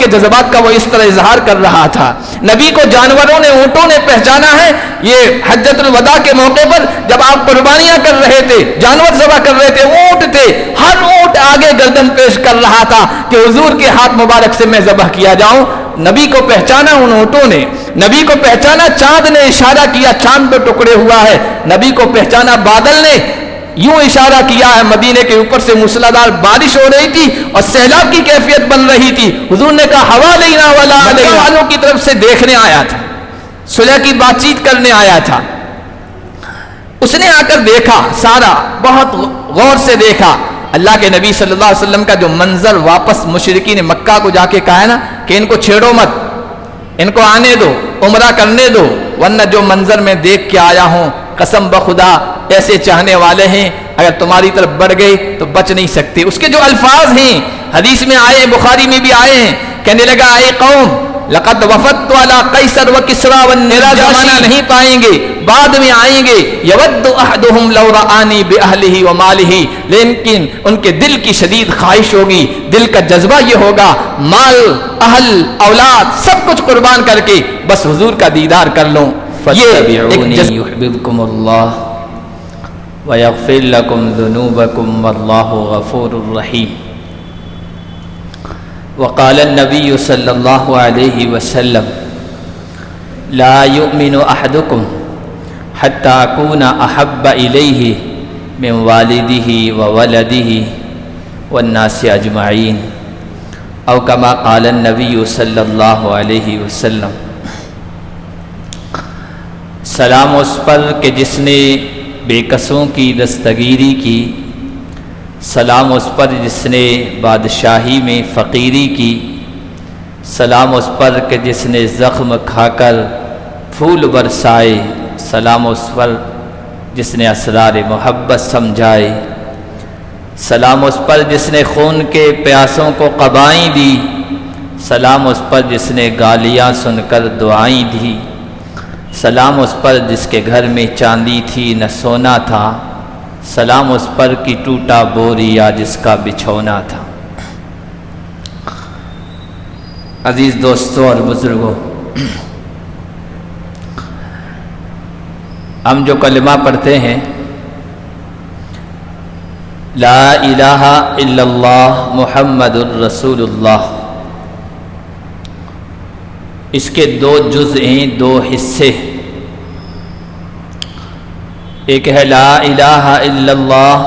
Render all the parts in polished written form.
کے جذبات کا وہ اس طرح اظہار کر رہا تھا۔ نبی کو جانوروں نے، اونٹوں نے پہچانا ہے۔ یہ حجۃ الوداع کے موقع پر جب آپ قربانیاں کر رہے تھے، جانور ذبح کر رہے تھے، اونٹ تھے، ہر اونٹ آگے گردن پیش کر رہا تھا کہ حضور کے ہاتھ مبارک سے میں ذبح کیا جاؤں۔ نبی کو پہچانا ان اونٹوں نے، نبی کو پہچانا چاند نے، اشارہ کیا چاند پہ ٹکڑے ہوا ہے۔ نبی کو پہچانا بادل نے، یوں اشارہ کیا ہے، مدینے کے اوپر سے موسلادھار بارش ہو رہی تھی اور سیلاب کی کیفیت بن رہی تھی۔ حضور نے کہا ہوا لینا والا مکہ والوں کی طرف سے دیکھنے آیا تھا، صلح کی بات چیت کرنے آیا تھا۔ اس نے آ کر دیکھا، سارا بہت غور سے دیکھا۔ اللہ کے نبی صلی اللہ علیہ وسلم کا جو منظر واپس مشرکین مکہ کو جا کے کہا ہے نا کہ ان کو چھیڑو مت، ان کو آنے دو، عمرہ کرنے دو، ورنہ جو منظر میں دیکھ کے آیا ہوں قسم بخدا ایسے چاہنے والے ہیں اگر تمہاری طرف بڑھ گئے تو بچ نہیں سکتے۔ اس کے جو الفاظ ہیں حدیث میں آئے، بخاری میں بھی آئے ہیں، کہنے لگا اے قوم لقد وفدت علی قیصر و کسری والنجاشی، زمانہ نہیں پائیں گے، بعد میں آئیں گے۔ یود احدہم لو رآنی باہلہ ومالہ، لیکن ان کے دل کی شدید خواہش ہوگی، دل کا جذبہ یہ ہوگا مال، اہل، اولاد سب کچھ قربان کر کے بس حضور کا دیدار کر لوں۔ فاتبعونی یحببکم اللہ ویغفر لکم ذنوبکم واللہ غفور رحیم۔ وقال النبی صلی اللہ علیہ وسلم لا یؤمن احدکم حتی اکون احب الیہ من والدہ وولدہ والناس اجمعین، او کما قال النبی صلی اللہ علیہ وسلم۔ سلام اس پر کہ جس نے بے کسوں کی دستگیری کی، سلام اس پر جس نے بادشاہی میں فقیری کی، سلام اس پر کہ جس نے زخم کھا کر پھول برسائے، سلام اس پر جس نے اسرار محبت سمجھائے، سلام اس پر جس نے خون کے پیاسوں کو قبائیں دی، سلام اس پر جس نے گالیاں سن کر دعائیں دی، سلام اس پر جس کے گھر میں چاندی تھی نہ سونا تھا، سلام اس پر کی ٹوٹا بوریا جس کا بچھونا تھا۔ عزیز دوستوں اور بزرگوں، ہم جو کلمہ پڑھتے ہیں لا الہ الا اللہ محمد الرسول اللہ، اس کے دو جز ہیں، دو حصے، ایک ہے لا الہ الا اللہ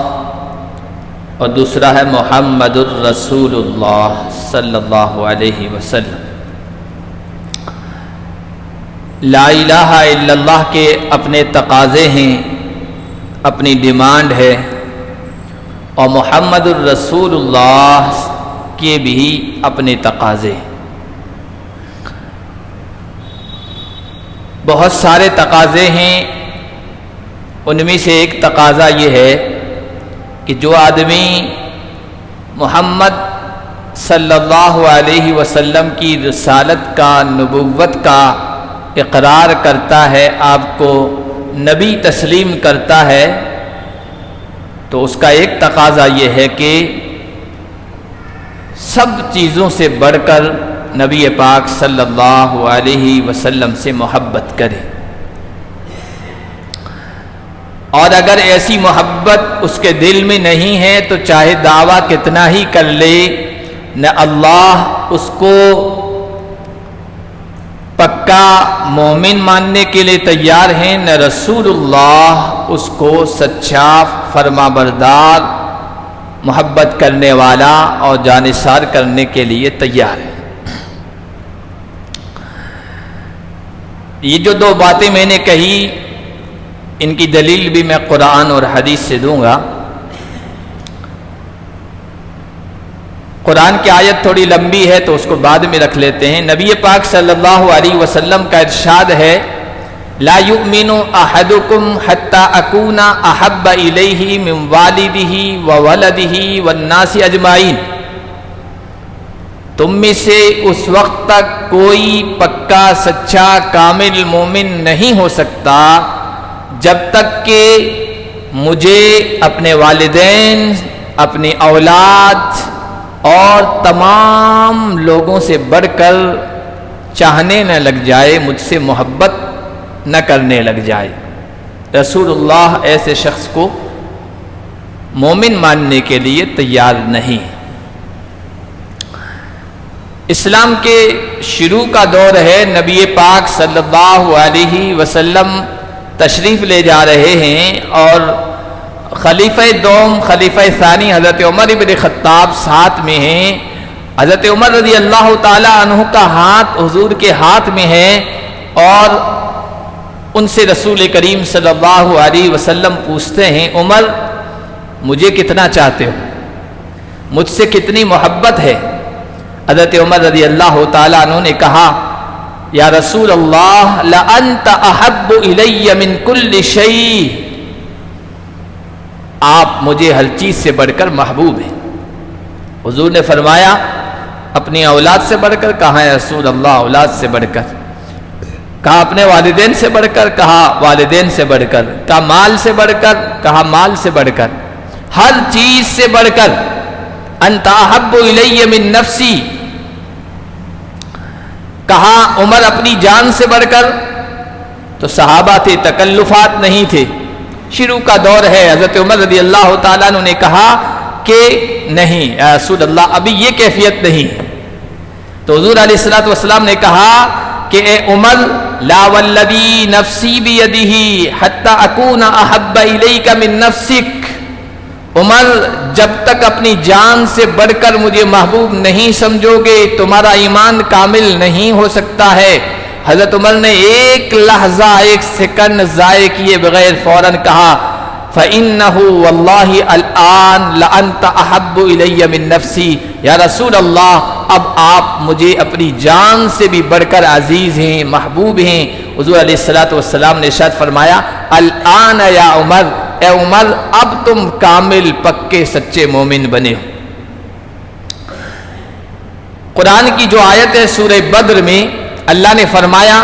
اور دوسرا ہے محمد الرسول اللہ صلی اللہ علیہ وسلم۔ لا الہ الا اللہ کے اپنے تقاضے ہیں، اپنی ڈیمانڈ ہے، اور محمد الرسول اللہ کے بھی اپنے تقاضے ہیں۔ بہت سارے تقاضے ہیں، ان میں سے ایک تقاضا یہ ہے کہ جو آدمی محمد صلی اللہ علیہ وسلم کی رسالت کا، نبوت کا اقرار کرتا ہے، آپ کو نبی تسلیم کرتا ہے، تو اس کا ایک تقاضا یہ ہے کہ سب چیزوں سے بڑھ کر نبی پاک صلی اللہ علیہ وسلم سے محبت کرے، اور اگر ایسی محبت اس کے دل میں نہیں ہے تو چاہے دعویٰ کتنا ہی کر لے، نہ اللہ اس کو پکا مومن ماننے کے لیے تیار ہیں، نہ رسول اللہ اس کو سچا فرما بردار، محبت کرنے والا اور جانثار کرنے کے لیے تیار ہے۔ یہ جو دو باتیں میں نے کہی، ان کی دلیل بھی میں قرآن اور حدیث سے دوں گا۔ قرآن کی آیت تھوڑی لمبی ہے تو اس کو بعد میں رکھ لیتے ہیں۔ نبی پاک صلی اللہ علیہ وسلم کا ارشاد ہے لا یؤمن احدکم حتی اکون احب الیہ من والدہ وولدہ والناس اجمعین، تم میں سے اس وقت تک کوئی پکا سچا کامل مومن نہیں ہو سکتا جب تک کہ مجھے اپنے والدین، اپنی اولاد اور تمام لوگوں سے بڑھ کر چاہنے نہ لگ جائے، مجھ سے محبت نہ کرنے لگ جائے۔ رسول اللہ ایسے شخص کو مومن ماننے کے لیے تیار نہیں۔ اسلام کے شروع کا دور ہے، نبی پاک صلی اللہ علیہ وسلم تشریف لے جا رہے ہیں اور خلیفہ دوم خلیفہ ثانی حضرت عمر بن خطاب ساتھ میں ہیں۔ حضرت عمر رضی اللہ تعالی عنہ کا ہاتھ حضور کے ہاتھ میں ہے اور ان سے رسول کریم صلی اللہ علیہ وسلم پوچھتے ہیں، عمر مجھے کتنا چاہتے ہو، مجھ سے کتنی محبت ہے؟ حضرت عمر رضی اللہ تعالیٰ عنہ نے کہا، یا رسول اللہ لأنت احب الی من کل شیء، آپ مجھے ہر چیز سے بڑھ کر محبوب ہیں۔ حضور نے فرمایا، اپنی اولاد سے بڑھ کر؟ کہا یا رسول اللہ اولاد سے بڑھ کر۔ کہا اپنے والدین سے بڑھ کر؟ کہا والدین سے بڑھ کر۔ کہا مال سے بڑھ کر؟ کہا مال سے بڑھ کر، ہر چیز سے بڑھ کر۔ انت احب الی من نفسی، کہا عمر اپنی جان سے بڑھ کر؟ تو صحابہ تھے، تکلفات نہیں تھے، شروع کا دور ہے۔ حضرت عمر رضی اللہ تعالیٰ عنہ نے کہا کہ نہیں یا رسول اللہ، ابھی یہ کیفیت نہیں ہے۔ تو حضور علیہ الصلوۃ والسلام نے کہا کہ اے عمر، لا والذی نفسی بیدہ حتی اکون احب الیک من نفسک، عمر جب تک اپنی جان سے بڑھ کر مجھے محبوب نہیں سمجھو گے تمہارا ایمان کامل نہیں ہو سکتا ہے۔ حضرت عمر نے ایک لحظہ، ایک سیکنڈ ضائع کیے بغیر فوراً کہا، فَإِنَّهُ وَاللَّهِ الْآنَ لَأَنْتَ أَحَبُّ إِلَيَّ مِن نَفْسِي، یا رسول اللہ اب آپ مجھے اپنی جان سے بھی بڑھ کر عزیز ہیں، محبوب ہیں۔ حضور علیہ الصلوۃ والسلام نے ارشاد فرمایا، الآن یا عمر، اے عمر اب تم کامل پکے سچے مومن بنے ہو۔ قرآن کی جو آیت ہے سورہ بدر میں اللہ نے فرمایا،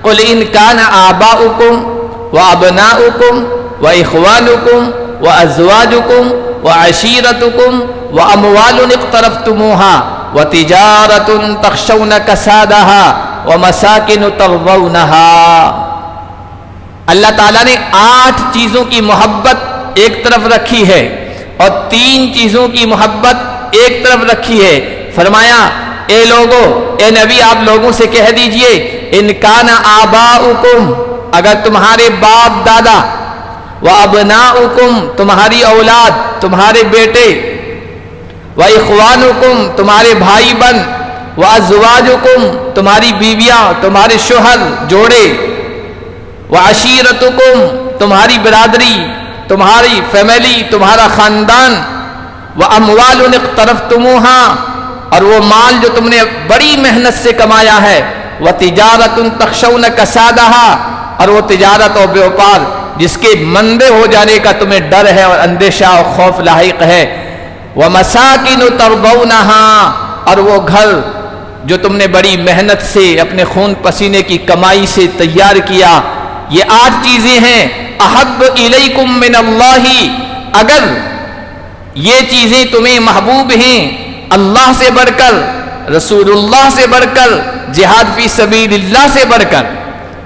قُلْ إِنْ كَانَ آبَاؤُكُمْ وَأَبْنَاؤُكُمْ وَإِخْوَانُكُمْ وَأَزْوَاجُكُمْ وَعَشِيرَتُكُمْ وَأَمْوَالٌ اقْتَرَفْتُمُوهَا وَتِجَارَةٌ تَخْشَوْنَ كَسَادَهَا وَمَسَاكِنُ تَرْضَوْنَهَا۔ اللہ تعالیٰ نے 8 چیزوں کی محبت ایک طرف رکھی ہے اور 3 چیزوں کی محبت ایک طرف رکھی ہے۔ فرمایا، اے لوگو، اے نبی آپ لوگوں سے کہہ دیجئے، ان کان آباؤکم، اگر تمہارے باپ دادا، وابناؤکم تمہاری اولاد، تمہارے بیٹے، واخوانکم تمہارے بھائی بہن، وازواجکم تمہاری بیویاں، تمہارے شوہر جوڑے، وعشیرتکم تمہاری برادری، تمہاری فیملی، تمہارا خاندان، واموال اقترفتموہا اور وہ مال جو تم نے بڑی محنت سے کمایا ہے، وتجارۃ تخشون کسادہا اور وہ تجارت اور بیوپار جس کے مندے ہو جانے کا تمہیں ڈر ہے اور اندیشہ اور خوف لاحق ہے، ومساکن ترضونہا اور وہ گھر جو تم نے بڑی محنت سے اپنے خون پسینے کی کمائی سے تیار کیا۔ یہ 8 چیزیں ہیں احب الیکم من اللہ، اگر یہ چیزیں تمہیں محبوب ہیں اللہ سے بڑھ کر، رسول اللہ سے بڑھ کر، جہاد فی سبیل اللہ سے بڑھ کر،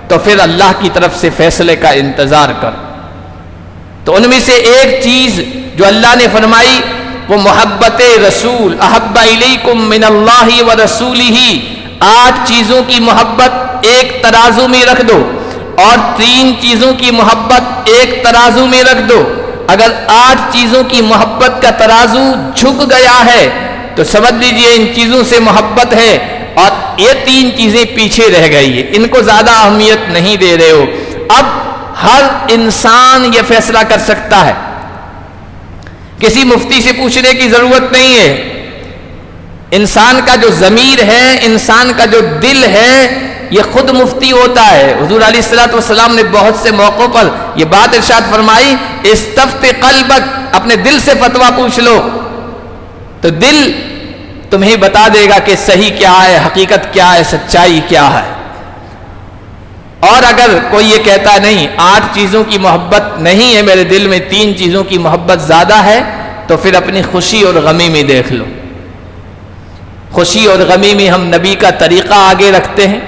تو پھر اللہ کی طرف سے فیصلے کا انتظار کر۔ تو ان میں سے ایک چیز جو اللہ نے فرمائی وہ محبت رسول، احب الیکم من اللہ ورسولہ، 8 چیزوں کی محبت ایک ترازو میں رکھ دو اور 3 چیزوں کی محبت ایک ترازو میں رکھ دو۔ اگر 8 چیزوں کی محبت کا ترازو جھک گیا ہے تو سمجھ لیجئے ان چیزوں سے محبت ہے اور یہ 3 چیزیں پیچھے رہ گئی ہے، ان کو زیادہ اہمیت نہیں دے رہے ہو۔ اب ہر انسان یہ فیصلہ کر سکتا ہے، کسی مفتی سے پوچھنے کی ضرورت نہیں ہے۔ انسان کا جو ضمیر ہے، انسان کا جو دل ہے، یہ خود مفتی ہوتا ہے۔ حضور علیہ الصلوۃ والسلام نے بہت سے موقعوں پر یہ بات ارشاد فرمائی، استفت قلبک، اپنے دل سے فتویٰ پوچھ لو تو دل تمہیں بتا دے گا کہ صحیح کیا ہے، حقیقت کیا ہے، سچائی کیا ہے۔ اور اگر کوئی یہ کہتا نہیں 8 چیزوں کی محبت نہیں ہے میرے دل میں، 3 چیزوں کی محبت زیادہ ہے، تو پھر اپنی خوشی اور غمی میں دیکھ لو۔ خوشی اور غمی میں ہم نبی کا طریقہ آگے رکھتے ہیں،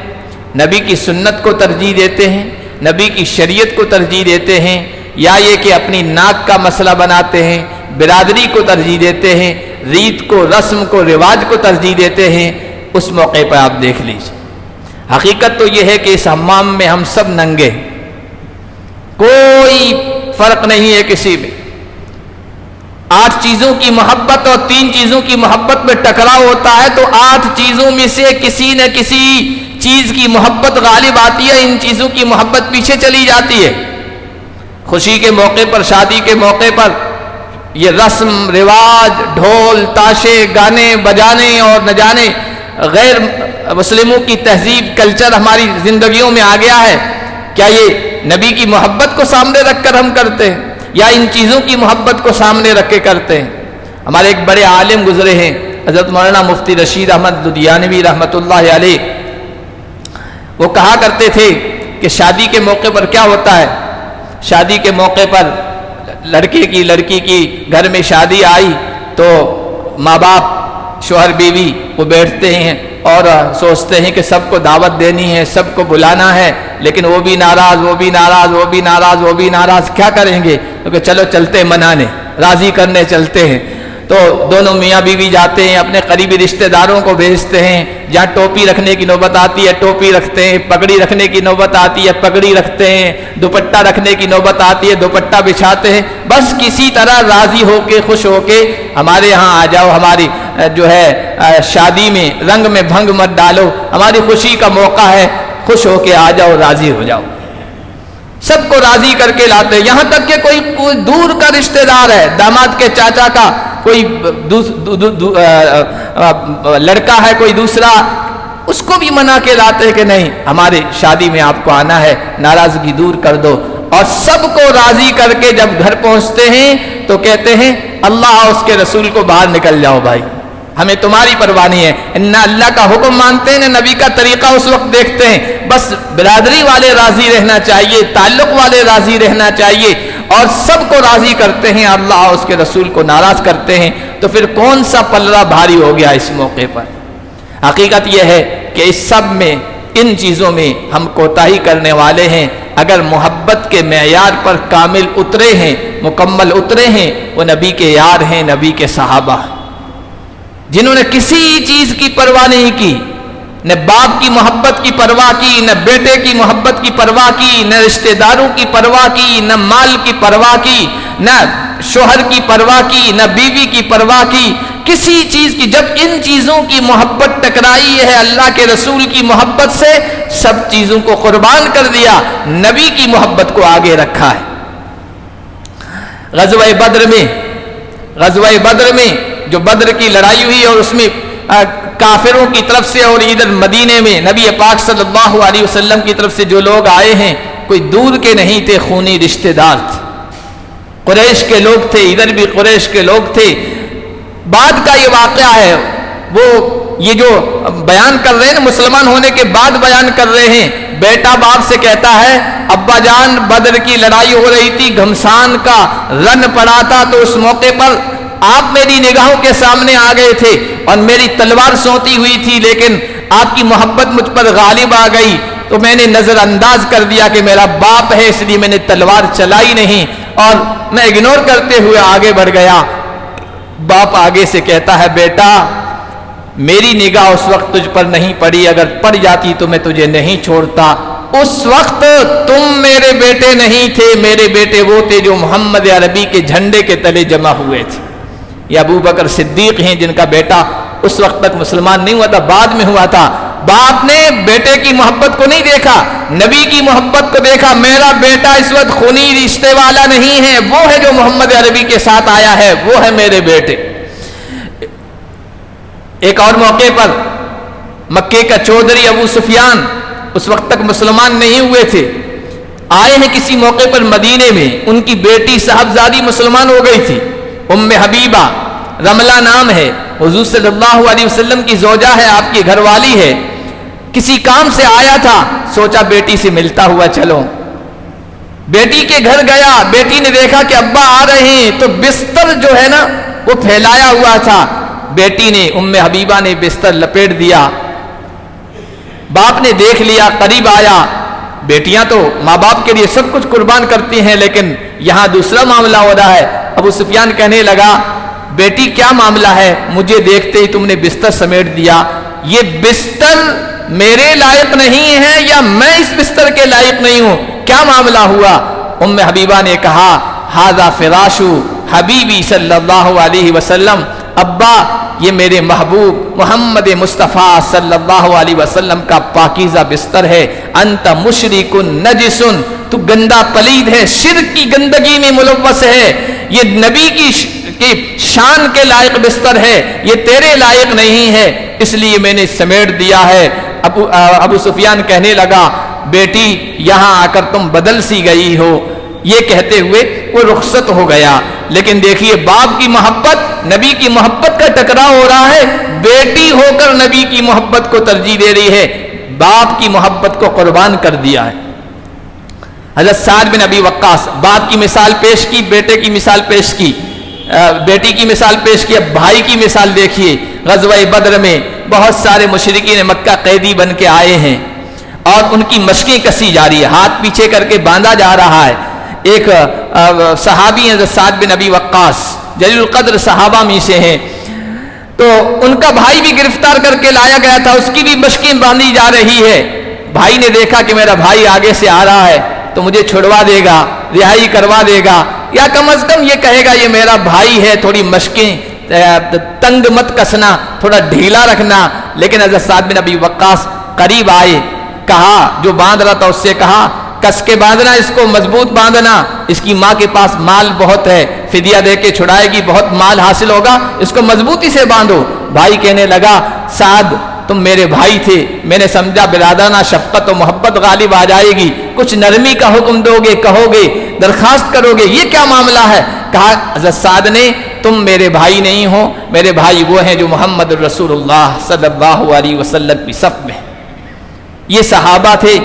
نبی کی سنت کو ترجیح دیتے ہیں، نبی کی شریعت کو ترجیح دیتے ہیں، یا یہ کہ اپنی ناک کا مسئلہ بناتے ہیں، برادری کو ترجیح دیتے ہیں، ریت کو، رسم کو، رواج کو ترجیح دیتے ہیں، اس موقع پر آپ دیکھ لیجیے۔ حقیقت تو یہ ہے کہ اس حمام میں ہم سب ننگے، کوئی فرق نہیں ہے کسی میں۔ 8 چیزوں کی محبت اور 3 چیزوں کی محبت میں ٹکراؤ ہوتا ہے تو 8 چیزوں میں سے کسی نہ کسی چیز کی محبت غالب آتی ہے، ان چیزوں کی محبت پیچھے چلی جاتی ہے۔ خوشی کے موقع پر، شادی کے موقع پر یہ رسم رواج، ڈھول تاشے، گانے بجانے اور نہ جانے غیر مسلموں کی تہذیب، کلچر ہماری زندگیوں میں آ گیا ہے۔ کیا یہ نبی کی محبت کو سامنے رکھ کر ہم کرتے ہیں یا ان چیزوں کی محبت کو سامنے رکھ کے کرتے ہیں؟ ہمارے ایک بڑے عالم گزرے ہیں حضرت مولانا مفتی رشید احمد لدھیانوی رحمۃ اللہ علیہ، وہ کہا کرتے تھے کہ شادی کے موقع پر کیا ہوتا ہے، شادی کے موقع پر لڑکی کی گھر میں شادی آئی تو ماں باپ، شوہر بیوی وہ بیٹھتے ہیں اور سوچتے ہیں کہ سب کو دعوت دینی ہے، سب کو بلانا ہے، لیکن وہ بھی ناراض، وہ بھی ناراض، وہ بھی ناراض، وہ بھی ناراض، کیا کریں گے؟ کیونکہ چلو چلتے ہیں منانے، راضی کرنے چلتے ہیں۔ تو دونوں میاں بیوی جاتے ہیں، اپنے قریبی رشتہ داروں کو بھیجتے ہیں، جہاں ٹوپی رکھنے کی نوبت آتی ہے ٹوپی رکھتے ہیں، پگڑی رکھنے کی نوبت آتی ہے پگڑی رکھتے ہیں، دوپٹہ رکھنے کی نوبت آتی ہے دوپٹہ بچھاتے ہیں، بس کسی طرح راضی ہو کے، خوش ہو کے ہمارے ہاں آ جاؤ، ہماری جو ہے شادی میں رنگ میں بھنگ مت ڈالو، ہماری خوشی کا موقع ہے، خوش ہو کے آ جاؤ، راضی ہو جاؤ۔ سب کو راضی کر کے لاتے، یہاں تک کہ کوئی دور کا رشتہ دار ہے، داماد کے چاچا کا کوئی لڑکا ہے کوئی دوسرا، اس کو بھی منا کے لاتے کہ نہیں ہمارے شادی میں آپ کو آنا ہے، ناراضگی دور کر دو۔ اور سب کو راضی کر کے جب گھر پہنچتے ہیں تو کہتے ہیں اللہ اور اس کے رسول کو باہر نکل جاؤ بھائی، ہمیں تمہاری پرواہ نہیں ہے، نہ اللہ کا حکم مانتے ہیں نہ نبی کا طریقہ اس وقت دیکھتے ہیں، بس برادری والے راضی رہنا چاہیے، تعلق والے راضی رہنا چاہیے، اور سب کو راضی کرتے ہیں، اللہ اور اس کے رسول کو ناراض کرتے ہیں، تو پھر کون سا پلڑا بھاری ہو گیا اس موقع پر؟ حقیقت یہ ہے کہ اس سب میں، ان چیزوں میں ہم کوتاہی کرنے والے ہیں۔ اگر محبت کے معیار پر کامل اترے ہیں، مکمل اترے ہیں، وہ نبی کے یار ہیں، نبی کے صحابہ ہیں، جنہوں نے کسی چیز کی پرواہ نہیں کی، نہ باپ کی محبت کی پرواہ کی، نہ بیٹے کی محبت کی پرواہ کی، نہ رشتہ داروں کی پرواہ کی، نہ مال کی پرواہ کی، نہ شوہر کی پرواہ کی، نہ بیوی کی پرواہ کی، کسی چیز کی۔ جب ان چیزوں کی محبت ٹکرائی ہے اللہ کے رسول کی محبت سے، سب چیزوں کو قربان کر دیا، نبی کی محبت کو آگے رکھا ہے۔ غزوہ بدر میں جو بدر کی لڑائی ہوئی اور اس میں کافروں کی طرف سے اور ادھر مدینے میں نبی پاک صلی اللہ علیہ وسلم کی طرف سے جو لوگ آئے ہیں، کوئی دور کے نہیں تھے، خونی رشتہ دار تھے، قریش کے لوگ تھے، ادھر بھی قریش کے لوگ تھے۔ بعد کا یہ واقعہ ہے، وہ یہ جو بیان کر رہے ہیں مسلمان ہونے کے بعد بیان کر رہے ہیں۔ بیٹا باپ سے کہتا ہے ابا جان بدر کی لڑائی ہو رہی تھی، گھمسان کا رن پڑا تھا، تو اس موقع پر آپ میری نگاہوں کے سامنے آ گئے تھے اور میری تلوار سونتی ہوئی تھی، لیکن آپ کی محبت مجھ پر غالب آ گئی تو میں نے نظر انداز کر دیا کہ میرا باپ ہے، اس لیے میں نے تلوار چلائی نہیں اور میں اگنور کرتے ہوئے آگے بڑھ گیا۔ باپ آگے سے کہتا ہے بیٹا میری نگاہ اس وقت تجھ پر نہیں پڑی، اگر پڑ جاتی تو میں تجھے نہیں چھوڑتا۔ اس وقت تم میرے بیٹے نہیں تھے، میرے بیٹے وہ تھے جو محمد عربی کے جھنڈے کے تلے جمع ہوئے تھے۔ یہ ابو بکر صدیق ہیں جن کا بیٹا اس وقت تک مسلمان نہیں ہوا تھا، بعد میں ہوا تھا۔ باپ نے بیٹے کی محبت کو نہیں دیکھا، نبی کی محبت کو دیکھا۔ میرا بیٹا اس وقت خونی رشتے والا نہیں ہے، وہ ہے جو محمد عربی کے ساتھ آیا ہے، وہ ہے میرے بیٹے۔ ایک اور موقع پر مکے کا چودھری ابو سفیان اس وقت تک مسلمان نہیں ہوئے تھے، آئے ہیں کسی موقع پر مدینے میں، ان کی بیٹی صاحبزادی مسلمان ہو گئی تھی، ام حبیبہ رملہ نام ہے، حضور صلی اللہ علیہ وسلم کی زوجہ ہے، آپ کی گھر والی ہے۔ کسی کام سے آیا تھا، سوچا بیٹی سے ملتا ہوا چلو، بیٹی کے گھر گیا، بیٹی نے دیکھا کہ ابا آ رہے ہیں تو بستر جو ہے نا وہ پھیلایا ہوا تھا، بیٹی نے حبیبہ نے بستر لپیٹ دیا، باپ نے دیکھ لیا، قریب آیا۔ بیٹیاں تو ماں باپ کے لیے سب کچھ قربان کرتی ہیں، لیکن یہاں دوسرا معاملہ ہو رہا ہے۔ ابو سفیان کہنے لگا بیٹی کیا معاملہ ہے، مجھے دیکھتے ہی تم نے بستر سمیٹ دیا، یہ بستر میرے لائق نہیں ہے یا میں اس بستر کے لائق نہیں ہوں، کیا معاملہ ہوا؟ حبیبہ نے کہا ھذا فراش حبیبی صلی اللہ علیہ وسلم، ابا یہ میرے محبوب محمد مصطفیٰ صلی اللہ علیہ وسلم کا پاکیزہ بستر ہے، انت مشرک نجس، تو گندا پلید ہے، شرک کی گندگی میں ملوث ہے، یہ نبی کی شان کے لائق بستر ہے، یہ تیرے لائق نہیں ہے، اس لیے میں نے سمیٹ دیا ہے۔ ابو سفیان کہنے لگا بیٹی یہاں آ کر تم بدل سی گئی ہو، یہ کہتے ہوئے وہ رخصت ہو گیا۔ لیکن دیکھیے باپ کی محبت نبی کی محبت کا ٹکراؤ ہو رہا ہے، بیٹی ہو کر نبی کی محبت کو ترجیح دے رہی ہے، باپ کی محبت کو قربان کر دیا ہے۔ حضرت سعد بن ابی وقاص، باپ کی مثال پیش کی، بیٹے کی مثال پیش کی، بیٹی کی مثال پیش کی، اب بھائی کی مثال دیکھیے۔ غزوہ بدر میں بہت سارے مشرکین مکہ قیدی بن کے آئے ہیں اور ان کی مشقیں کسی جاری ہے، ہاتھ پیچھے کر کے باندھا جا رہا ہے۔ ایک صحابی ہیں سعد بن ابی وقاص، جلیل القدر صحابہ میں سے ہیں، تو ان کا بھائی بھی گرفتار کر کے لایا گیا تھا، اس کی بھی مشقیں باندھی جا رہی ہے۔ بھائی نے دیکھا کہ میرا بھائی آگے سے آ رہا ہے تو مجھے چھڑوا دے گا، رہائی کروا دے گا، یا کم از کم یہ کہے گا یہ میرا بھائی ہے، تھوڑی مشقیں تنگ مت کسنا، تھوڑا ڈھیلا رکھنا۔ لیکن حضرت سعد بن ابی وقاص قریب آئے، کہا جو باندھ رہا تھا اس سے کہا کس کے باندھنا، اس کو مضبوط باندھنا، اس کی ماں کے پاس مال بہت ہے، فدیہ دے کے چھڑائے گی، بہت مال حاصل ہوگا، اس کو مضبوطی سے باندھو۔ بھائی کہنے لگا سعد تم میرے بھائی تھے، میں نے سمجھا برادرانہ شفقت و محبت غالب آ جائے گی، کچھ نرمی کا حکم دو گے، کہو گے، درخواست کرو گے، یہ کیا معاملہ ہے؟ کہا حضرت سعد نے تم میرے بھائی نہیں ہو، میرے بھائی وہ ہیں جو محمد الرسول اللہ صلی اللہ علیہ وسلم کی صف میں۔ یہ صحابہ تھے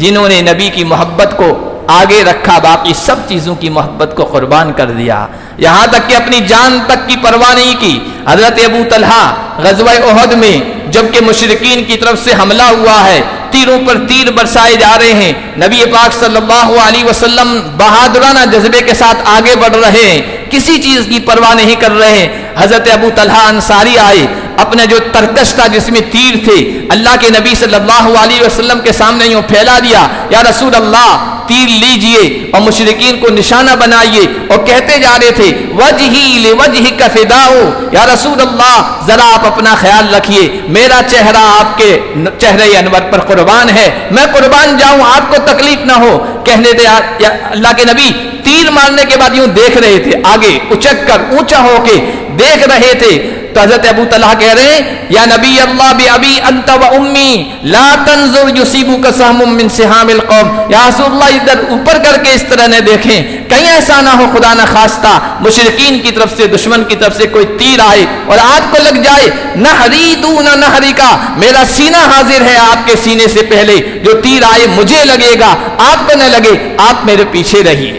جنہوں نے نبی کی محبت کو آگے رکھا، باقی سب چیزوں کی محبت کو قربان کر دیا، یہاں تک کہ اپنی جان تک کی پرواہ نہیں کی۔ حضرت ابو طلحہ غزوہ احد میں جبکہ مشرکین کی طرف سے حملہ ہوا ہے، تیروں پر تیر برسائے جا رہے ہیں، نبی پاک صلی اللہ علیہ وسلم بہادرانہ جذبے کے ساتھ آگے بڑھ رہے ہیں، کسی چیز کی پرواہ نہیں کر رہے ہیں۔ حضرت ابو طلحہ انصاری آئے، اپنا جو ترکش تھا جس میں تیر تھے اللہ کے نبی صلی اللہ علیہ وسلم کے سامنے یوں پھیلا دیا، یا رسول اللہ تیر لیجئے اور مشرکین کو نشانہ بنائیے، اور کہتے جا رہے تھے وجہی لوجہک فداء، یا رسول اللہ ذرا آپ اپنا خیال رکھیے، میرا چہرہ آپ کے چہرے انور پر قربان ہے، میں قربان جاؤں آپ کو تکلیف نہ ہو۔ کہنے دے یا اللہ کے نبی تیر مارنے کے بعد یوں دیکھ رہے تھے، آگے اچک کر اونچا ہو کے دیکھ رہے تھے، تو حضرت ابو طلحہ کہہ رہے ہیں یا نبی اللہ بابی انت و امی لا تنظر یصیبک سهم من سهام القوم، یا رسول اللہ ادھر اوپر کر کے اس طرح نہ دیکھیں، کہیں ایسا نہ ہو خدا نہ خواستہ مشرکین کی طرف سے دشمن کی طرف سے کوئی تیر آئے اور آپ کو لگ جائے، نہری دون نہری کا، میرا سینہ حاضر ہے آپ کے سینے سے پہلے، جو تیر آئے مجھے لگے گا آپ کو نہ لگے، آپ میرے پیچھے رہیے،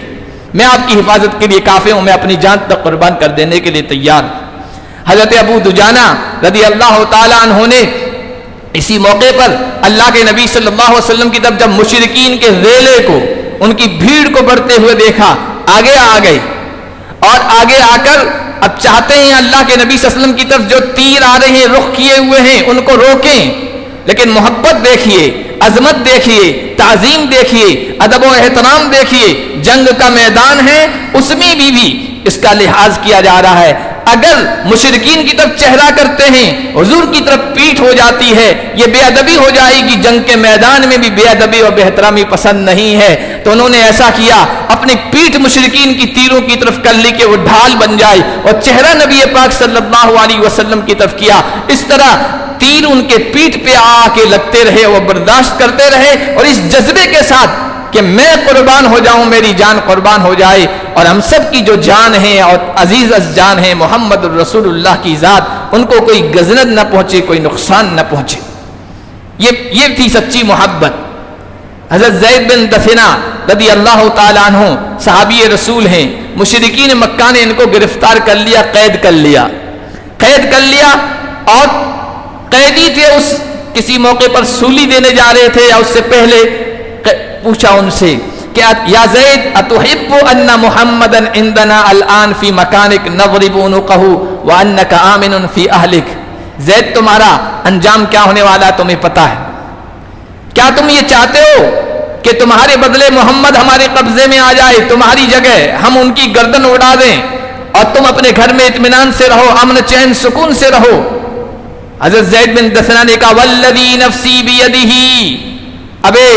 میں آپ کی حفاظت کے لیے کافی ہوں، میں اپنی جان تک قربان کر دینے کے لیے تیار ہوں۔ حضرت ابو دجانہ رضی اللہ تعالیٰ عنہ نے اسی موقع پر اللہ کے نبی صلی اللہ علیہ وسلم کی طرف جب مشرکین کے ریلے کو، ان کی بھیڑ کو بڑھتے ہوئے دیکھا، آگے آ گئے، اور آگے آ کر اب چاہتے ہیں اللہ کے نبی صلی اللہ علیہ وسلم کی طرف جو تیر آ رہے ہیں رخ کیے ہوئے ہیں ان کو روکیں، لیکن محبت دیکھیے، عظمت دیکھیے، تعظیم دیکھیے، ادب و احترام دیکھیے، جنگ کا میدان ہے اس میں بھی اس کا لحاظ کیا جا رہا ہے۔ اگر مشرکین کی طرف چہرہ کرتے ہیں، حضور کی طرف پیٹھ ہو جاتی ہے، یہ بے ادبی ہو جائے گی، جنگ کے میدان میں بھی بے ادبی اور بے احترامی پسند نہیں ہے، تو انہوں نے ایسا کیا، اپنی پیٹھ مشرکین کی تیروں کی طرف کر لی کہ وہ ڈھال بن جائے، اور چہرہ نبی پاک صلی اللہ علیہ وسلم کی طرف کیا، اس طرح تیر ان کے پیٹھ پہ آ کے لگتے رہے، وہ برداشت کرتے رہے، اور اس جذبے کے ساتھ کہ میں قربان ہو جاؤں، میری جان قربان ہو جائے، اور ہم سب کی جو جان ہے اور عزیز از جان ہے محمد الرسول اللہ کی ذات، ان کو کوئی گزنت نہ پہنچے، کوئی نقصان نہ پہنچے، یہ تھی سچی محبت۔ حضرت زید بن دثنہ رضی اللہ تعالیٰ عنہ صحابی رسول ہیں، مشرکین مکہ نے ان کو گرفتار کر لیا، قید کر لیا، قید کر لیا اور قیدی تھے، اس کسی موقع پر سولی دینے جا رہے تھے یا اس سے پہلے پوچھا ان سے کہ یا زید اتحب ان محمدن عندنا الان فی مکانک نضرب عنقہ وانک آمن فی اہلک، زید تمہارا انجام کیا ہونے والا تمہیں پتا ہے؟ کیا تم یہ چاہتے ہو کہ تمہارے بدلے محمد ہمارے قبضے میں آ جائے، تمہاری جگہ ہم ان کی گردن اڑا دیں اور تم اپنے گھر میں اطمینان سے رہو، امن چین سکون سے رہو؟ حضرت زید بن دثنہ نے کہا والذی نفسی بیدہ، ابے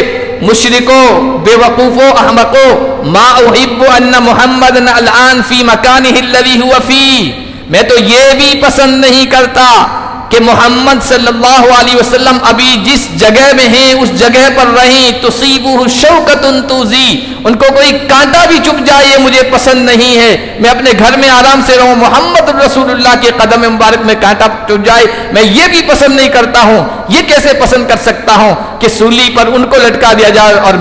مشرکو، بے وقوفو، احمقو، ما احب ان محمد الان فی مکانہ الذی هو فی، میں تو یہ بھی پسند نہیں کرتا کہ محمد صلی اللہ علیہ وسلم ابھی جس جگہ میں ہیں اس جگہ پر رہیں، تصیبہ شوکۃ تؤذی، ان کو کوئی کانٹا بھی چبھ جائے یہ مجھے پسند نہیں ہے، میں اپنے گھر میں آرام سے رہوں، محمد رسول اللہ کے قدم مبارک میں کانٹا چبھ جائے میں یہ بھی پسند نہیں کرتا ہوں۔ یہ کیسے پسند کر سکتا ہوں کہ سولی پر ان کو لٹکا دیا جائے اور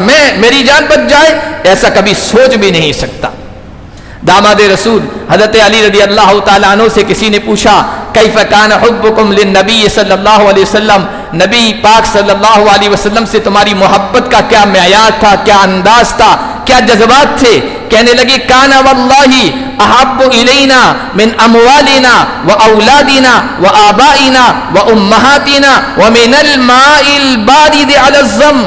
میری جان بچ جائے؟ ایسا کبھی سوچ بھی نہیں سکتا۔ داماد رسول حضرت علی رضی اللہ تعالیٰ عنہ سے کسی نے پوچھا کیف کان حبکم للنبی صلی اللہ علیہ وسلم، نبی پاک صلی اللہ علیہ وسلم سے تمہاری محبت کا کیا معیار تھا، کیا انداز تھا، کیا جذبات تھے؟ کہنے لگے کان واللہ احب الینا من اموالنا واولادنا وآبائنا وامہاتنا ومن الماء البارد علی الظم،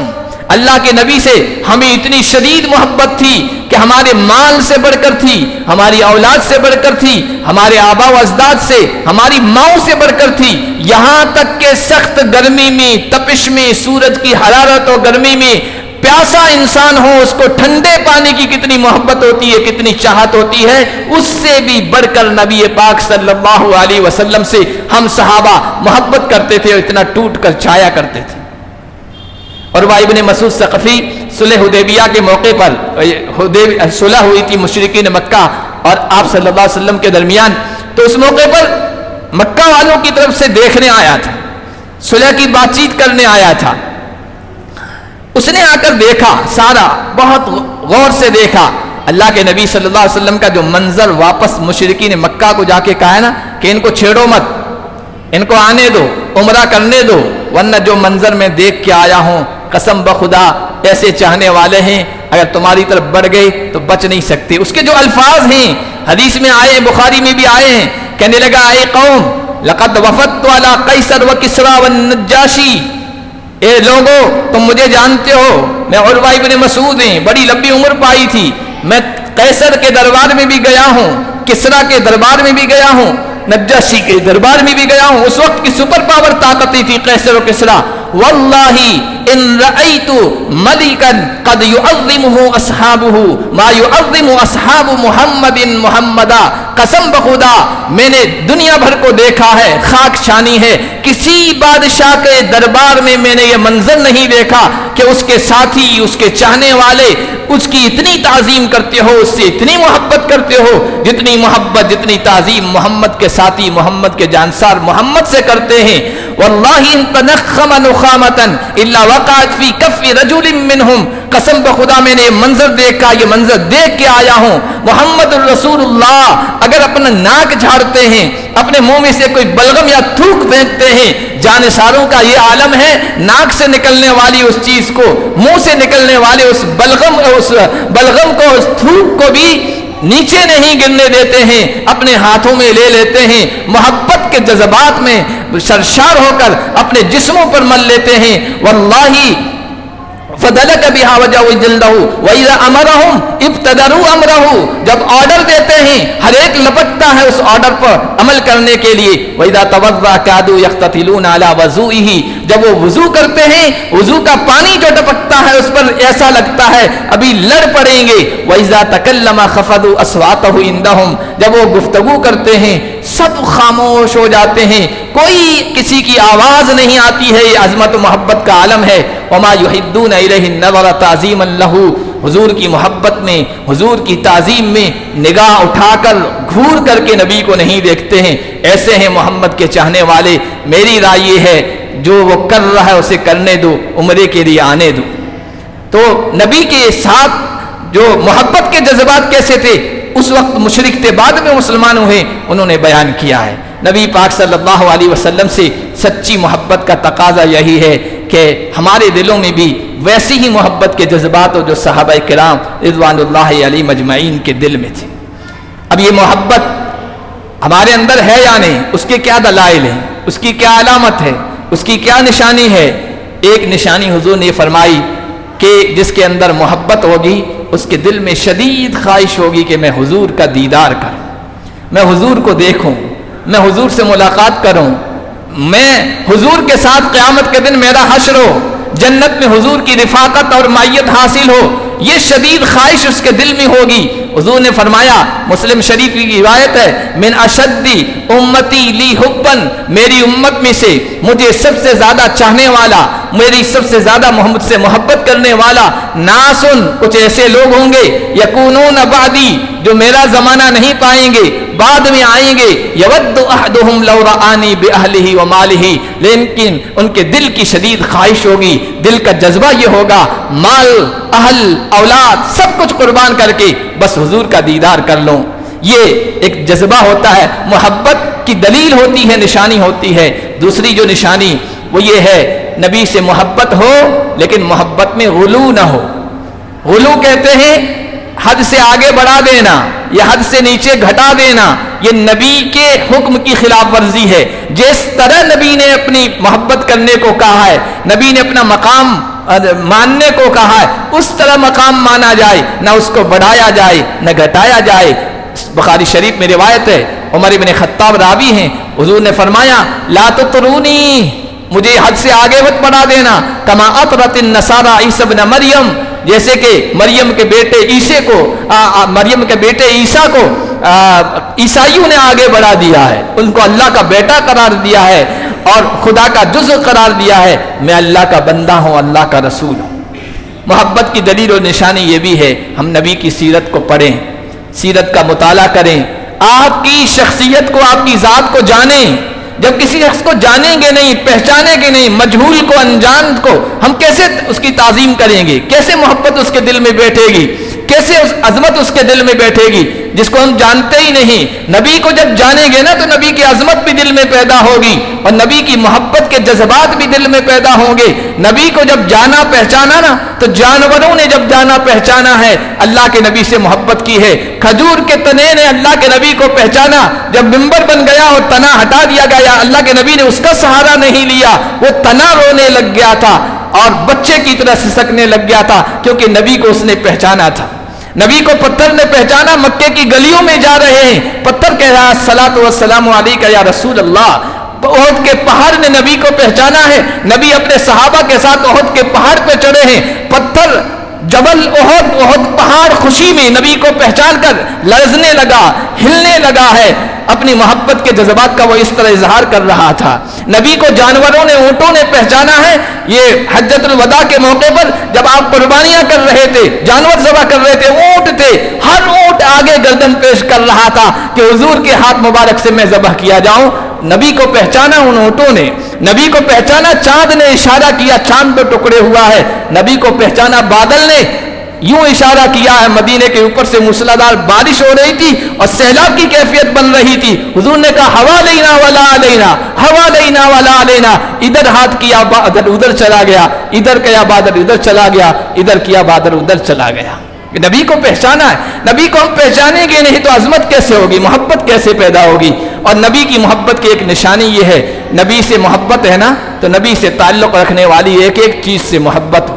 اللہ کے نبی سے ہمیں اتنی شدید محبت تھی کہ ہمارے مال سے بڑھ کر تھی، ہماری اولاد سے بڑھ کر تھی، ہمارے آبا و اجداد سے، ہماری ماؤں سے بڑھ کر تھی، یہاں تک کہ سخت گرمی میں، تپش میں، سورج کی حرارت اور گرمی میں پیاسا انسان ہو اس کو ٹھنڈے پانی کی کتنی محبت ہوتی ہے، کتنی چاہت ہوتی ہے، اس سے بھی بڑھ کر نبی پاک صلی اللہ علیہ وسلم سے ہم صحابہ محبت کرتے تھے اور اتنا ٹوٹ کر چھایا کرتے تھے۔ اور وہ ابن مسعود ثقفی صلح حدیبیہ کے موقع پر صلح ہوئی تھی مشرکین مکہ اور آپ صلی اللہ علیہ وسلم کے درمیان، تو اس موقع پر مکہ والوں کی طرف سے دیکھنے آیا تھا، صلح کی بات چیت کرنے آیا تھا۔ اس نے آ کر دیکھا، سارا بہت غور سے دیکھا اللہ کے نبی صلی اللہ علیہ وسلم کا جو منظر، واپس مشرکین مکہ کو جا کے کہا ہے نا کہ ان کو چھیڑو مت، ان کو آنے دو، عمرہ کرنے دو، ورنہ جو منظر میں دیکھ کے آیا ہوں قسم بخدا ایسے چاہنے والے ہیں اگر تمہاری طرف بڑھ گئے تو بچ نہیں سکتے۔ اس کے جو الفاظ ہیں حدیث میں آئے ہیں، بخاری میں بھی آئے ہیں، کہنے لگا اے قوم لقد وفدت علی قیصر و کسریٰ والنجاشی، اے لوگو تم مجھے جانتے ہو، میں عروہ ابن مسعود ہیں، بڑی لمبی عمر پائی تھی، میں قیصر کے دربار میں بھی گیا ہوں، کسریٰ کے دربار میں بھی گیا ہوں، نجاشی کے دربار میں بھی گیا ہوں، اس وقت کی سپر پاور طاقتیں تھی قیصر و کسریٰ، واللہ ان رأیت ملکا قد یعظمہ اصحابہ ما یعظم اصحاب محمد محمدا، قسم بخدا میں نے دنیا بھر کو دیکھا ہے، خاک چھانی ہے، کسی بادشاہ کے دربار میں نے یہ منظر نہیں دیکھا کہ اس کے ساتھی، اس کے چاہنے والے اس کی اتنی تعظیم کرتے ہو، اس سے اتنی محبت کرتے ہو جتنی محبت، جتنی تعظیم محمد کے ساتھی، محمد کے جانسار محمد سے کرتے ہیں۔ واللہ ان تنخم نخامتا الا وقعت فی کف رجل منہم، قسم بخدا میں نے منظر دیکھا، یہ منظر دیکھ کے آیا ہوں، محمد الرسول اللہ اگر اپنا ناک جھاڑتے ہیں، اپنے منہ میں سے کوئی بلغم یا تھوک پھینکتے ہیں، جانساروں کا یہ عالم ہے، ناک سے نکلنے والی اس چیز کو، منہ سے نکلنے والے اس بلغم کو، اس تھوک کو بھی نیچے نہیں گرنے دیتے ہیں، اپنے ہاتھوں میں لے لیتے ہیں، محبت کے جذبات میں سرشار ہو کر اپنے جسموں پر مل لیتے ہیں۔ واللہ فدلک بہا وجہ جلدہ وَإِذَا أَمَرَهُمْ ابْتَدَرُوا أَمْرَهُ، جب آرڈر دیتے ہیں ہر ایک لپکتا ہے اس آرڈر پر عمل کرنے کے لیے۔ وَإِذَا تَوَضَّأَ كَادُوا يَقْتَتِلُونَ عَلَى وَضُوئِهِ، جب وہ وضو کرتے ہیں وضو کا پانی جو ٹپکتا ہے اس پر ایسا لگتا ہے ابھی لڑ پڑیں گے۔ وَإِذَا تَكَلَّمَ خَفَضُوا أَصْوَاتَهُ عِندَهُمْ، جب وہ گفتگو کرتے ہیں سب خاموش ہو جاتے ہیں، کوئی کسی کی آواز نہیں آتی ہے، یہ عظمت و محبت کا عالم ہے۔ وَمَا يُحِدُّونَ إِلَيْهِ النَّظَرَ تَعْظِيمًا لَهُ، حضور کی محبت میں، حضور کی تعظیم میں نگاہ اٹھا کر گھور کر کے نبی کو نہیں دیکھتے ہیں۔ ایسے ہیں محمد کے چاہنے والے۔ میری رائے یہ ہے جو وہ کر رہا ہے اسے کرنے دو، عمرے کے لیے آنے دو۔ تو نبی کے ساتھ جو محبت کے جذبات کیسے تھے اس وقت مشرک تھے، بعد میں مسلمان ہوئے، انہوں نے بیان کیا ہے۔ نبی پاک صلی اللہ علیہ وسلم سے سچی محبت کا تقاضا یہی ہے کہ ہمارے دلوں میں بھی ویسی ہی محبت کے جذبات ہو جو صحابہ کرام رضوان اللہ علیہم اجمعین کے دل میں تھے۔ اب یہ محبت ہمارے اندر ہے یا نہیں، اس کے کیا دلائل ہیں، اس کی کیا علامت ہے، اس کی کیا نشانی ہے؟ ایک نشانی حضور نے فرمائی کہ جس کے اندر محبت ہوگی اس کے دل میں شدید خواہش ہوگی کہ میں حضور کا دیدار کروں، میں حضور کو دیکھوں، میں حضور سے ملاقات کروں، میں حضور کے ساتھ قیامت کے دن میرا حشر ہو، جنت میں حضور کی رفاقت اور معیت حاصل ہو، یہ شدید خواہش اس کے دل میں ہوگی۔ حضور نے فرمایا، مسلم شریف کی روایت ہے، من اشدی امتی لی حبن، میری امت میں سے مجھے سب سے زیادہ چاہنے والا، میری سب سے زیادہ محمد سے محبت کرنے والا ناسن، کچھ ایسے لوگ ہوں گے یکونون بعدی، جو میرا زمانہ نہیں پائیں گے، بعد میں آئیں گے، یود احدہم لو رآنی باہلہ ومالہ، لیکن ان کے دل کی شدید خواہش ہوگی، دل کا جذبہ یہ ہوگا مال اہل اولاد سب کچھ قربان کر کے بس حضور کا دیدار کر لوں۔ یہ ایک جذبہ ہوتا ہے، محبت کی دلیل ہوتی ہے، نشانی ہوتی ہے۔ دوسری جو نشانی وہ یہ ہے، نبی سے محبت ہو لیکن محبت میں غلو نہ ہو۔ غلو کہتے ہیں حد سے آگے بڑھا دینا یا حد سے نیچے گھٹا دینا، یہ نبی کے حکم کی خلاف ورزی ہے۔ جس طرح نبی نے اپنی محبت کرنے کو کہا ہے، نبی نے اپنا مقام ماننے کو کہا ہے، اس طرح مقام مانا جائے، نہ اس کو بڑھایا جائے نہ گھٹایا جائے۔ بخاری شریف میں روایت ہے، عمر بن خطاب راوی ہیں، حضور نے فرمایا لا تطرونی، مجھے حد سے آگے مت بڑھا دینا، کما اطرت النصارى عیسی ابن مریم، جیسے کہ مریم کے بیٹے عیسیٰ کو عیسائیوں نے آگے بڑھا دیا ہے، ان کو اللہ کا بیٹا قرار دیا ہے اور خدا کا جزء قرار دیا ہے۔ میں اللہ کا بندہ ہوں، اللہ کا رسول ہوں۔ محبت کی دلیل اور نشانی یہ بھی ہے، ہم نبی کی سیرت کو پڑھیں، سیرت کا مطالعہ کریں، آپ کی شخصیت کو، آپ کی ذات کو جانیں۔ جب کسی شخص کو جانیں گے نہیں، پہچانیں گے نہیں، مجہول کو، انجان کو، ہم کیسے اس کی تعظیم کریں گے؟ کیسے محبت اس کے دل میں بیٹھے گی؟ کیسے اس عظمت اس کے دل میں بیٹھے گی جس کو ہم جانتے ہی نہیں؟ نبی کو جب جانیں گے نا تو نبی کی عظمت بھی دل میں پیدا ہوگی اور نبی کی محبت کے جذبات بھی دل میں پیدا ہوں گے۔ نبی کو جب جانا پہچانا نا تو جانوروں نے جب جانا پہچانا ہے، اللہ کے نبی سے محبت کی ہے۔ کھجور کے تنے نے اللہ کے نبی کو پہچانا، جب ممبر بن گیا اور تنا ہٹا دیا گیا، اللہ کے نبی نے اس کا سہارا نہیں لیا، وہ تنا رونے لگ گیا تھا اور بچے کی طرح سسکنے لگ گیا تھا، کیونکہ نبی کو اس نے پہچانا تھا۔ نبی کو پتھر نے پہچانا، مکے کی گلیوں میں جا رہے ہیں، پتھر کہہ رہا الصلاۃ والسلام علیک یا رسول اللہ۔ احد کے پہاڑ نے نبی کو پہچانا ہے، نبی اپنے صحابہ کے ساتھ احد کے پہاڑ پہ چڑھے ہیں، پتھر جبل احد پہاڑ خوشی میں نبی کو پہچان کر لرزنے لگا، ہلنے لگا ہے۔ اپنی محبت کے جذبات کا وہ اس طرح اظہار کر رہا تھا۔ نبی کو جانوروں نے، اونٹوں نے پہچانا ہے۔ یہ حجۃ الوداع کے موقع پر جب آپ قربانیاں کر رہے تھے، جانور ذبح کر رہے تھے، اونٹ تھے، ہر اونٹ آگے گردن پیش کر رہا تھا کہ حضور کے ہاتھ مبارک سے میں ذبح کیا جاؤں۔ نبی کو پہچانا ان اونٹوں نے، نبی کو پہچانا چاند نے، اشارہ کیا چاند پہ ٹکڑے ہوا ہے، نبی کو پہچانا بادل نے، یوں اشارہ کیا ہے، مدینے کے اوپر سے موسلادھار بارش ہو رہی تھی اور سیلاب کی کیفیت بن رہی تھی، حضور نے کہا ہوا لینا ولا علینا، ہوا لینا ولا علینا، ادھر ہاتھ کیا بادل ادھر چلا گیا، ادھر کیا بادل ادھر چلا گیا، ادھر کیا بادل ادھر چلا گیا۔ نبی کو پہچانا ہے۔ نبی کو ہم پہچانیں گے نہیں تو عظمت کیسے ہوگی، محبت کیسے پیدا ہوگی؟ اور نبی کی محبت کی ایک نشانی یہ ہے، نبی سے محبت ہے نا تو نبی سے تعلق رکھنے والی ایک ایک چیز سے محبت ہو۔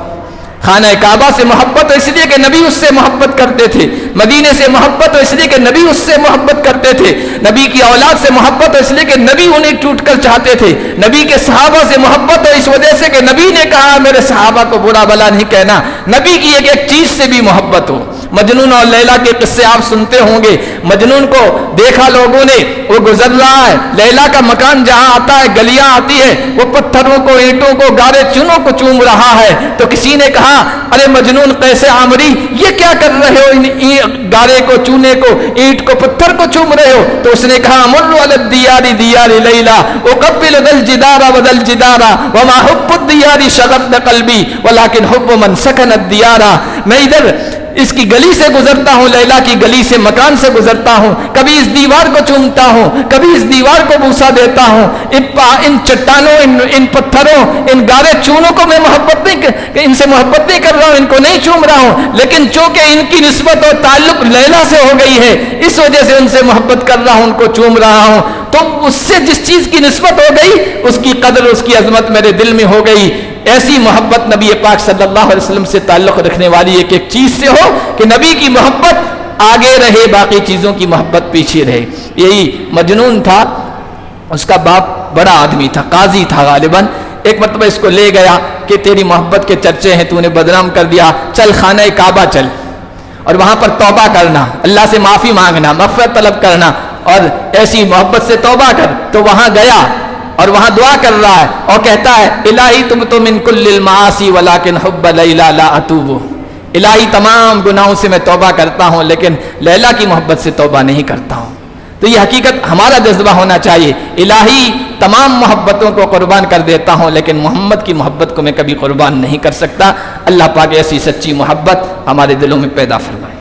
خانہ کعبہ سے محبت اس لیے کہ نبی اس سے محبت کرتے تھے، مدینے سے محبت اس لیے کہ نبی اس سے محبت کرتے تھے، نبی کی اولاد سے محبت اس لیے کہ نبی انہیں ٹوٹ کر چاہتے تھے، نبی کے صحابہ سے محبت اس وجہ سے کہ نبی نے کہا میرے صحابہ کو برا بلا نہیں کہنا، نبی کی ایک ایک چیز سے بھی محبت ہو۔ مجنون اور لیلا کے قصے آپ سنتے ہوں گے، مجنون کو دیکھا لوگوں نے، وہ گزر رہا ہے، لیلا کا مکان جہاں آتا ہے، گلیاں آتی ہے، وہ پتھروں کو، اینٹوں کو، گارے چونوں کو چوم رہا ہے، تو کسی نے کہا ارے مجنون قیس عامری یہ کیا کر رہے ہو، ان گارے کو، چونے کو، اینٹ کو، پتھر کو چوم رہے ہو؟ تو اس نے کہا مر علی الدیار دیار لیلا اقبل ذا الجدار وذا الجدار وما حب الدیار شغف قلبی ولكن حب من سكن الدیار۔ میں ادھر اس کی گلی سے گزرتا ہوں، لیلا کی گلی سے، مکان سے گزرتا ہوں، کبھی اس دیوار کو چومتا ہوں، کبھی اس دیوار کو بوسا دیتا ہوں، ان چٹانوں، ان پتھروں، ان گارے چونوں کو میں ان سے محبت نہیں کر رہا ہوں، ان کو نہیں چوم رہا ہوں، لیکن چونکہ ان کی نسبت اور تعلق لیلا سے ہو گئی ہے، اس وجہ سے ان سے محبت کر رہا ہوں، ان کو چوم رہا ہوں۔ تو اس سے جس چیز کی نسبت ہو گئی، اس کی قدر، اس کی عظمت میرے دل میں ہو گئی۔ ایسی محبت نبی پاک صلی اللہ علیہ وسلم سے تعلق رکھنے والی ایک چیز سے ہو کہ نبی کی محبت آگے رہے، باقی چیزوں کی محبت پیچھے رہے۔ یہی مجنون تھا، اس کا باپ بڑا آدمی تھا، قاضی تھا غالباً۔ ایک مرتبہ اس کو لے گیا کہ تیری محبت کے چرچے ہیں، تو نے بدنام کر دیا، چل خانہ کعبہ چل، اور وہاں پر توبہ کرنا، اللہ سے معافی مانگنا، مغفرت طلب کرنا، اور ایسی محبت سے توبہ کر۔ تو وہاں گیا اور وہاں دعا کر رہا ہے اور کہتا ہے الہی تبت من کل المعاصی ولکن حب لیلا لا اتوب، الہی تمام گناہوں سے میں توبہ کرتا ہوں لیکن لیلا کی محبت سے توبہ نہیں کرتا ہوں۔ تو یہ حقیقت ہمارا جذبہ ہونا چاہیے، الہی تمام محبتوں کو قربان کر دیتا ہوں لیکن محمد کی محبت کو میں کبھی قربان نہیں کر سکتا۔ اللہ پاک ایسی سچی محبت ہمارے دلوں میں پیدا فرمائے۔